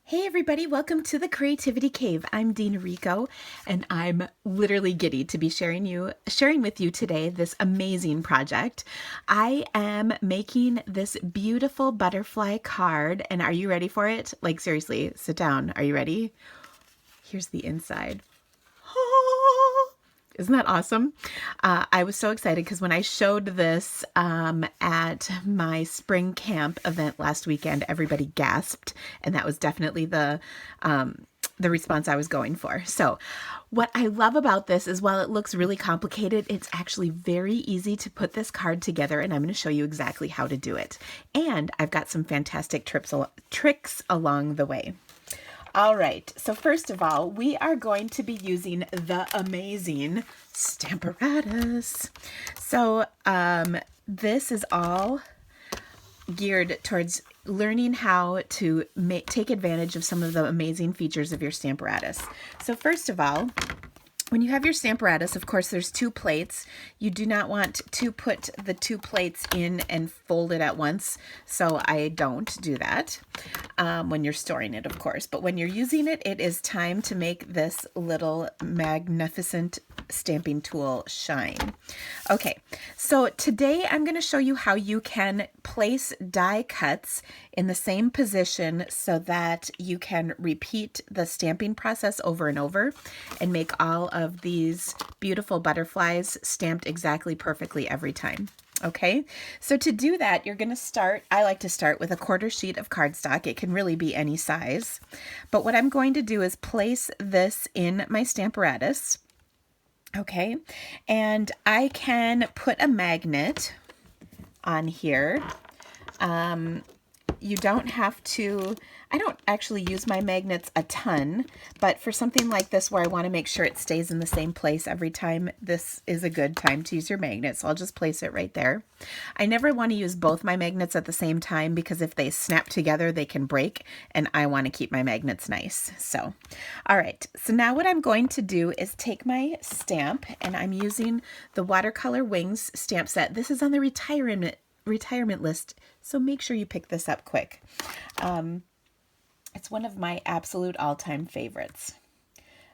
Hey everybody, welcome to the Creativity Cave. I'm Dina Rico, and I'm literally giddy to be sharing with you today this amazing project. I am making this beautiful butterfly card, and are you ready for it? Like seriously, sit down. Are you ready? Here's the inside. Isn't that awesome? I was so excited because when I showed this at my spring camp event last weekend, everybody gasped, and that was definitely the response I was going for. So what I love about this is while it looks really complicated, it's actually very easy to put this card together, and I'm going to show you exactly how to do it. And I've got some fantastic tricks along the way. All right, so first of all, we are going to be using the amazing Stamparatus. So this is all geared towards learning how to take advantage of some of the amazing features of your Stamparatus. So first of all, when you have your Stamparatus, of course, there's two plates. You do not want to put the two plates in and fold it at once, so I don't do that when you're storing it, of course. But when you're using it, it is time to make this little magnificent stamping tool shine. Okay, so today I'm going to show you how you can place die cuts in the same position so that you can repeat the stamping process over and over and make all of these beautiful butterflies stamped exactly perfectly every time. Okay, so to do that, you're going to start, I like to start with a 1/4 sheet of cardstock. It can really be any size. But what I'm going to do is place this in my Stamparatus. Okay, and I can put a magnet on here. You don't have to, I don't actually use my magnets a ton, but for something like this where I want to make sure it stays in the same place every time, this is a good time to use your magnet. So I'll just place it right there. I never want to use both my magnets at the same time because if they snap together, they can break, and I want to keep my magnets nice. So, all right. So now what I'm going to do is take my stamp, and I'm using the Watercolor Wings stamp set. This is on the retirement list, so make sure you pick this up quick. It's one of my absolute all-time favorites.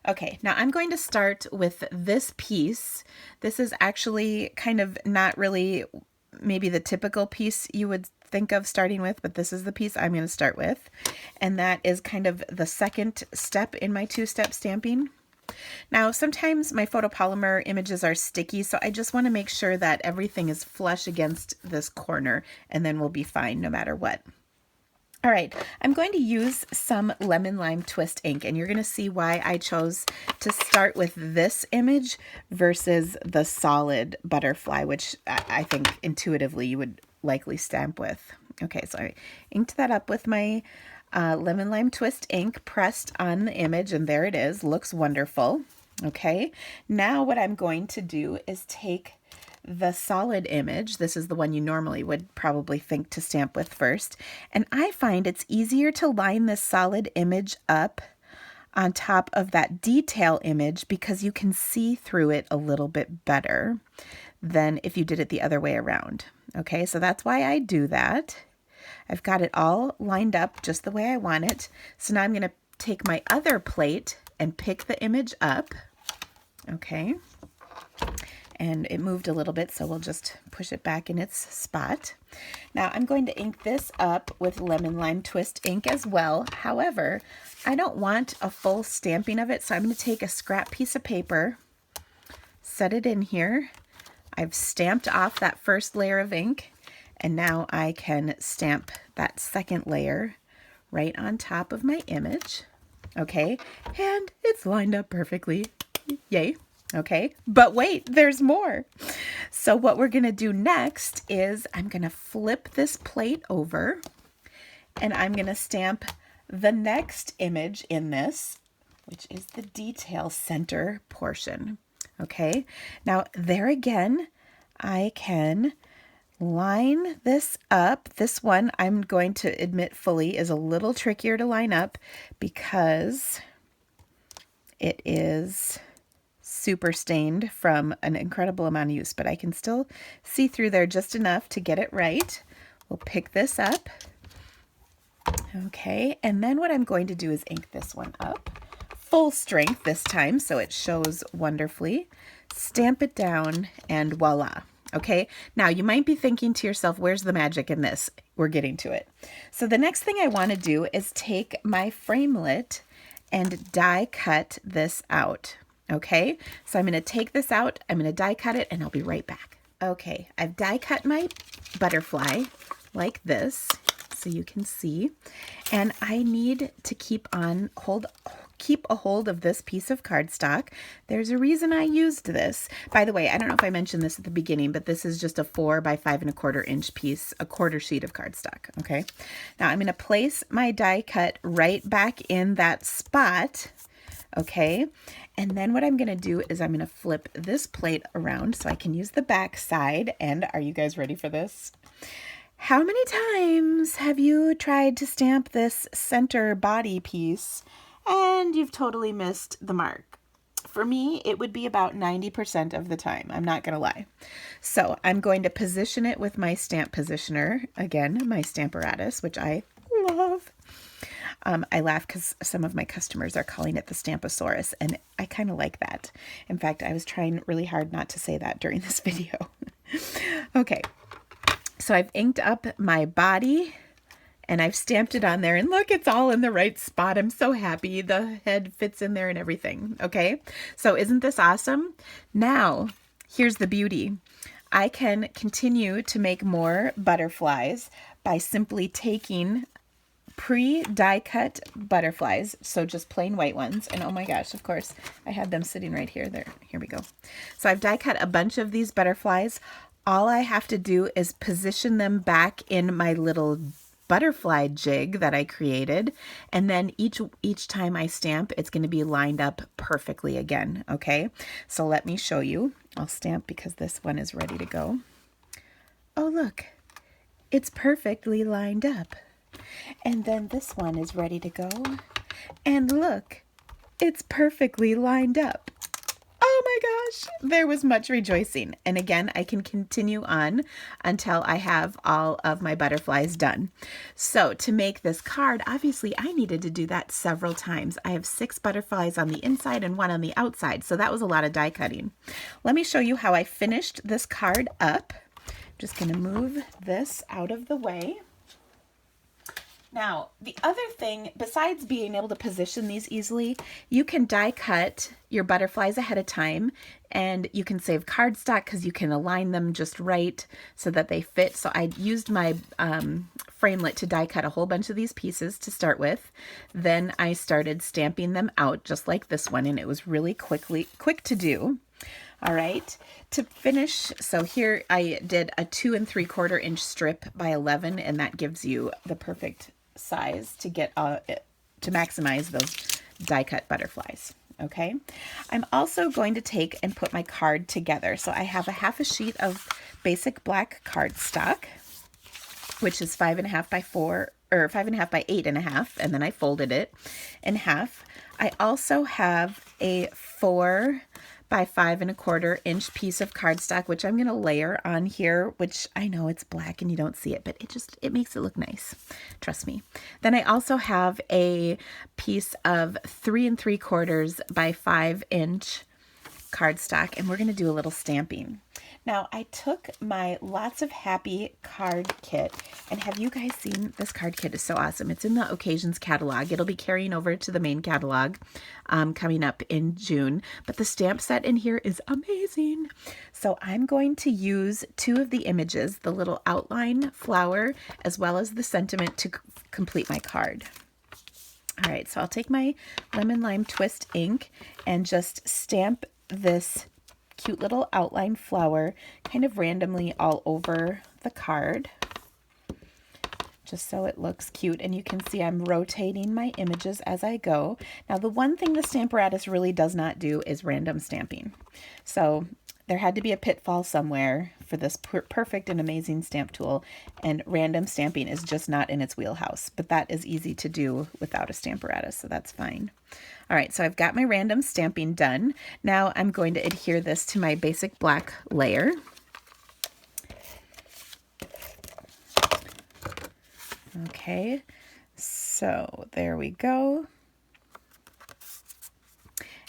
Okay, now I'm going to start with this piece. This is actually kind of not really maybe the typical piece you would think of starting with, but this is the piece I'm going to start with, and that is kind of the second step in my two-step stamping. Now, sometimes my photopolymer images are sticky, so I just want to make sure that everything is flush against this corner, and then we'll be fine no matter what. All right, I'm going to use some lemon lime twist ink, and you're going to see why I chose to start with this image versus the solid butterfly, which I think intuitively you would likely stamp with. Okay, so I inked that up with my lemon lime twist ink pressed on the image, and there it is. Looks wonderful. Okay, now what I'm going to do is take the solid image. This is the one you normally would probably think to stamp with first, and I find it's easier to line this solid image up on top of that detail image because you can see through it a little bit better than if you did it the other way around. Okay, so that's why I do that. I've got it all lined up just the way I want it. So now I'm going to take my other plate and pick the image up. Okay. And it moved a little bit, so we'll just push it back in its spot. Now I'm going to ink this up with lemon lime twist ink as well. However, I don't want a full stamping of it, so I'm going to take a scrap piece of paper, set it in here. I've stamped off that first layer of ink, and now I can stamp that second layer right on top of my image. Okay, and it's lined up perfectly. Yay. Okay, but wait, there's more. So what we're going to do next is I'm going to flip this plate over, and I'm going to stamp the next image in this, which is the detail center portion. Okay, now there again, I can line this up. This one, I'm going to admit fully, is a little trickier to line up because it is super stained from an incredible amount of use, but I can still see through there just enough to get it right. We'll pick this up Okay, and then what I'm going to do is ink this one up. Full strength this time, so it shows wonderfully. Stamp it down, and voila. Okay, now you might be thinking to yourself, where's the magic in this? We're getting to it. So the next thing I want to do is take my framelit and die cut this out. Okay, so I'm going to take this out, I'm going to die cut it, and I'll be right back. Okay, I've die cut my butterfly like this, so you can see, and I need to keep a hold of this piece of cardstock. There's a reason I used this. By the way, I don't know if I mentioned this at the beginning, but this is just a 4 by 5 1/4 inch piece, a quarter sheet of cardstock. Okay, now I'm going to place my die cut right back in that spot. Okay, and then what I'm going to do is I'm going to flip this plate around so I can use the back side. And are you guys ready for this? How many times have you tried to stamp this center body piece and you've totally missed the mark? For me, it would be about 90% of the time. I'm not going to lie. So I'm going to position it with my stamp positioner. Again, my Stamparatus, which I love. I laugh because some of my customers are calling it the Stampasaurus, and I kind of like that. In fact, I was trying really hard not to say that during this video. Okay, so I've inked up my body, and I've stamped it on there, and look, it's all in the right spot. I'm so happy. The head fits in there and everything, okay? So isn't this awesome? Now, here's the beauty. I can continue to make more butterflies by simply taking pre-die cut butterflies, so just plain white ones, and oh my gosh, of course, I had them sitting right here. Here we go. So I've die cut a bunch of these butterflies. All I have to do is position them back in my little butterfly jig that I created, and then each time I stamp, it's going to be lined up perfectly again. Okay, so let me show you. I'll stamp because this one is ready to go. Oh look, it's perfectly lined up. And then this one is ready to go. And look, it's perfectly lined up. Oh my gosh, there was much rejoicing. And again, I can continue on until I have all of my butterflies done. So to make this card, obviously I needed to do that several times. I have 6 butterflies on the inside and 1 on the outside. So that was a lot of die cutting. Let me show you how I finished this card up. I'm just going to move this out of the way. Now, the other thing, besides being able to position these easily, you can die cut your butterflies ahead of time, and you can save cardstock because you can align them just right so that they fit. So I used my framelit to die cut a whole bunch of these pieces to start with. Then I started stamping them out just like this one, and it was really quick to do. All right, to finish, so here I did a 2 3/4 inch strip by 11, and that gives you the perfect size to get to maximize those die cut butterflies. Okay, I'm also going to take and put my card together. So I have a half a sheet of basic black cardstock, which is 5.5 by 4 or 5.5 by 8.5, and then I folded it in half. I also have a 4 by 5 1/4 inch piece of cardstock, which I'm going to layer on here, which I know it's black and you don't see it, but it makes it look nice. Trust me. Then I also have a piece of 3 3/4 by 5 inch cardstock, and we're going to do a little stamping. Now, I took my Lots of Happy card kit, and have you guys seen this card kit? Is so awesome. It's in the Occasions catalog. It'll be carrying over to the main catalog coming up in June, but the stamp set in here is amazing. So I'm going to use 2 of the images, the little outline flower, as well as the sentiment to complete my card. All right, so I'll take my Lemon Lime Twist ink and just stamp this cute little outline flower kind of randomly all over the card, just so it looks cute. And you can see I'm rotating my images as I go. Now, the one thing the Stamparatus really does not do is random stamping. So there had to be a pitfall somewhere for this perfect and amazing stamp tool, and random stamping is just not in its wheelhouse, but that is easy to do without a Stamparatus, so that's fine. All right, so I've got my random stamping done. Now I'm going to adhere this to my basic black layer. Okay, So there we go.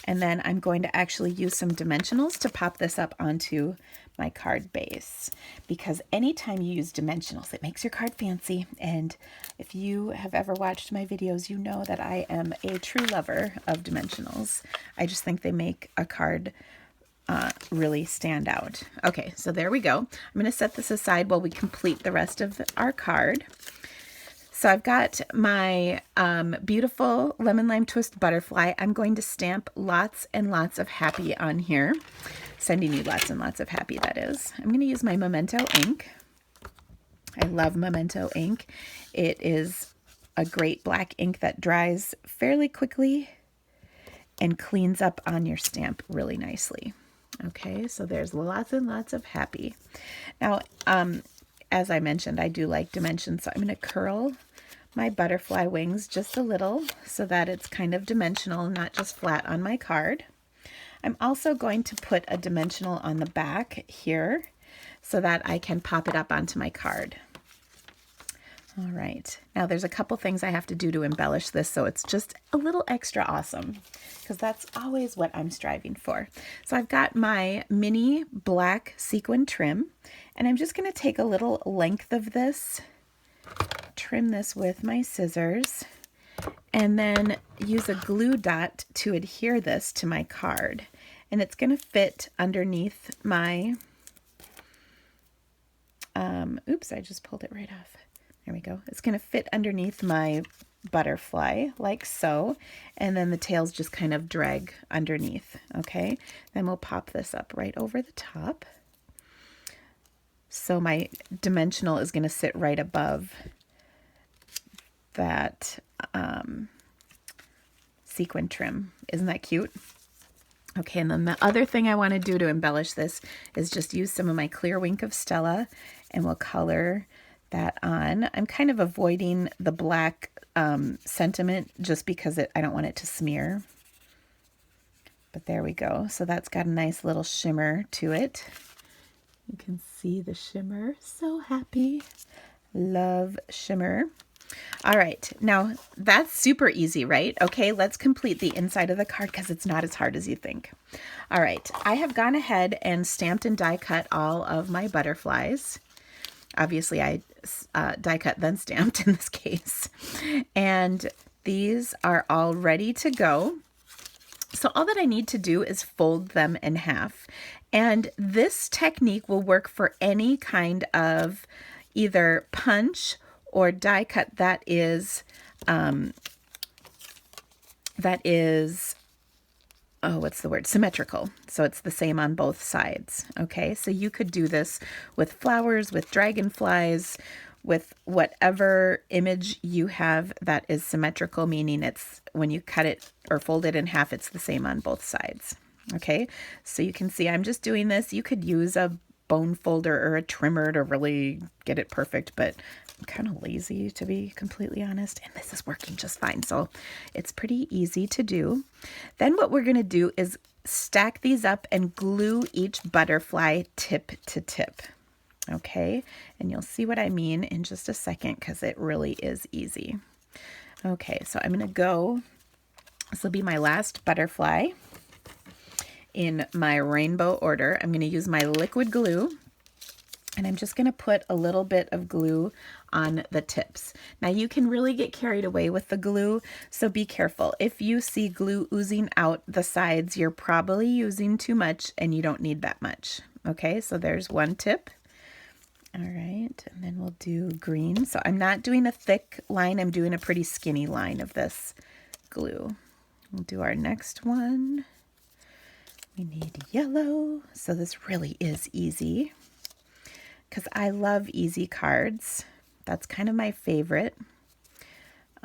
And then I'm going to actually use some dimensionals to pop this up onto my card base, because anytime you use dimensionals, it makes your card fancy. And if you have ever watched my videos, you know that I am a true lover of dimensionals. I just think they make a card really stand out. Okay, so there we go. I'm going to set this aside while we complete the rest of our card. So I've got my beautiful lemon lime twist butterfly. I'm going to stamp lots and lots of happy on here. Sending you lots and lots of happy, that is. I'm going to use my Memento ink. I love Memento ink. It is a great black ink that dries fairly quickly and cleans up on your stamp really nicely. Okay, so there's lots and lots of happy. Now, as I mentioned, I do like dimensions, so I'm going to curl my butterfly wings just a little so that it's kind of dimensional, not just flat on my card. I'm also going to put a dimensional on the back here so that I can pop it up onto my card. All right, now there's a couple things I have to do to embellish this so it's just a little extra awesome, because that's always what I'm striving for. So I've got my mini black sequin trim, and I'm just going to take a little length of this, trim this with my scissors, and then use a glue dot to adhere this to my card. And it's going to fit underneath my, oops, I just pulled it right off. There we go. It's going to fit underneath my butterfly like so, and then the tails just kind of drag underneath. Okay, then we'll pop this up right over the top. So my dimensional is going to sit right above that sequin trim. Isn't that cute? Okay, and then the other thing I want to do to embellish this is just use some of my clear Wink of Stella, and we'll color that on. I'm kind of avoiding the black sentiment just because I don't want it to smear. But there we go. So that's got a nice little shimmer to it. You can see the shimmer. So happy. Love shimmer. All right, now that's super easy, right? Okay, let's complete the inside of the card because it's not as hard as you think. All right, I have gone ahead and stamped and die cut all of my butterflies. Obviously, I die cut then stamped in this case. And these are all ready to go. So all that I need to do is fold them in half. And this technique will work for any kind of either punch or die cut that is, oh, what's the word? Symmetrical. So it's the same on both sides. Okay, so you could do this with flowers, with dragonflies, with whatever image you have that is symmetrical, meaning it's when you cut it or fold it in half, it's the same on both sides. Okay, so you can see I'm just doing this. You could use a bone folder or a trimmer to really get it perfect, but I'm kind of lazy, to be completely honest, and this is working just fine. So it's pretty easy to do. Then what we're going to do is stack these up and glue each butterfly tip to tip. Okay, and you'll see what I mean in just a second because it really is easy. Okay, so I'm going to go, this will be my last butterfly in my rainbow order. I'm going to use my liquid glue, and I'm just going to put a little bit of glue on the tips. Now you can really get carried away with the glue, so be careful. If you see glue oozing out the sides, you're probably using too much and you don't need that much. Okay, so there's one tip. All right, and then we'll do green. So I'm not doing a thick line, I'm doing a pretty skinny line of this glue. We'll do our next one. We need yellow. So this really is easy because I love easy cards. That's kind of my favorite.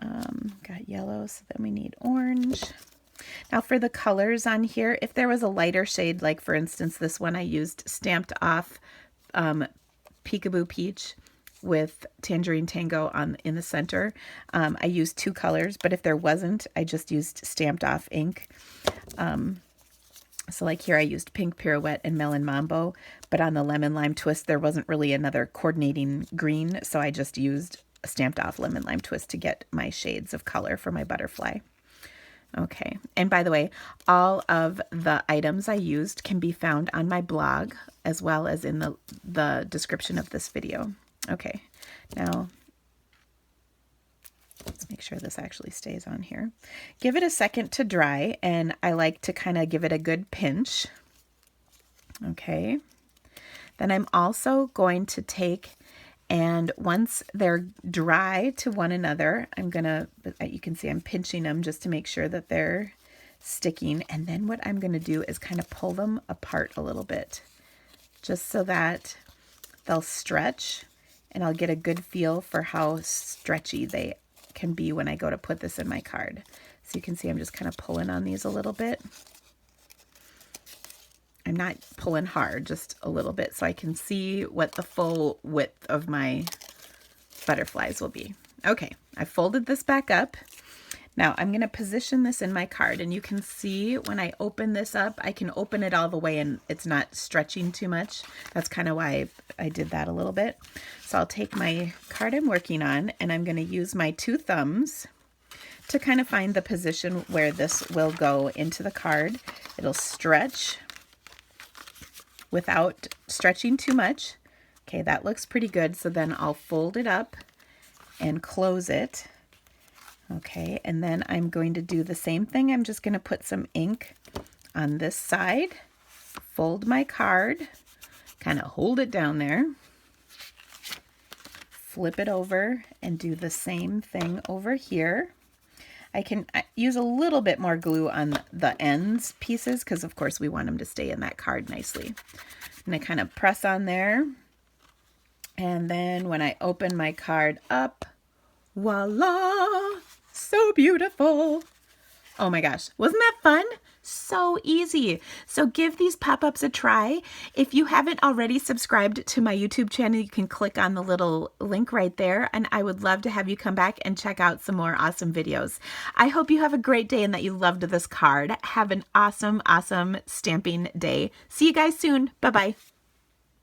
Got yellow, so then we need orange. Now for the colors on here, if there was a lighter shade, like for instance this one, I used Stamped Off Peekaboo Peach with Tangerine Tango in the center. I used two colors, but if there wasn't, I just used Stamped Off ink. So like here I used Pink Pirouette and Melon Mambo, but on the Lemon Lime Twist there wasn't really another coordinating green, so I just used stamped off lemon lime twist to get my shades of color for my butterfly. Okay, and by the way, all of the items I used can be found on my blog as well as in the description of this video. Okay, now let's make sure this actually stays on here. Give it a second to dry, and I like to kind of give it a good pinch. Okay, then I'm also going to take, and once they're dry to one another, I'm gonna, you can see I'm pinching them just to make sure that they're sticking. And then what I'm gonna do is kind of pull them apart a little bit, just so that they'll stretch, and I'll get a good feel for how stretchy they can be when I go to put this in my card. So you can see I'm just kind of pulling on these a little bit. I'm not pulling hard, just a little bit, so I can see what the full width of my butterflies will be. Okay, I folded this back up. Now I'm going to position this in my card, and you can see when I open this up, I can open it all the way and it's not stretching too much. That's kind of why I did that a little bit. So I'll take my card I'm working on, and I'm going to use my two thumbs to kind of find the position where this will go into the card. It'll stretch without stretching too much. Okay, that looks pretty good. So then I'll fold it up and close it. Okay, and then I'm going to do the same thing. I'm just going to put some ink on this side, fold my card, kind of hold it down there, flip it over, and do the same thing over here. I can use a little bit more glue on the ends pieces because, of course, we want them to stay in that card nicely. I'm going to kind of press on there. And then when I open my card up, voila! So beautiful. Oh my gosh, wasn't that fun? So easy. So give these pop-ups a try. If you haven't already subscribed to my YouTube channel, you can click on the little link right there, and I would love to have you come back and check out some more awesome videos. I hope you have a great day and that you loved this card. Have an awesome, awesome stamping day. See you guys soon. Bye-bye.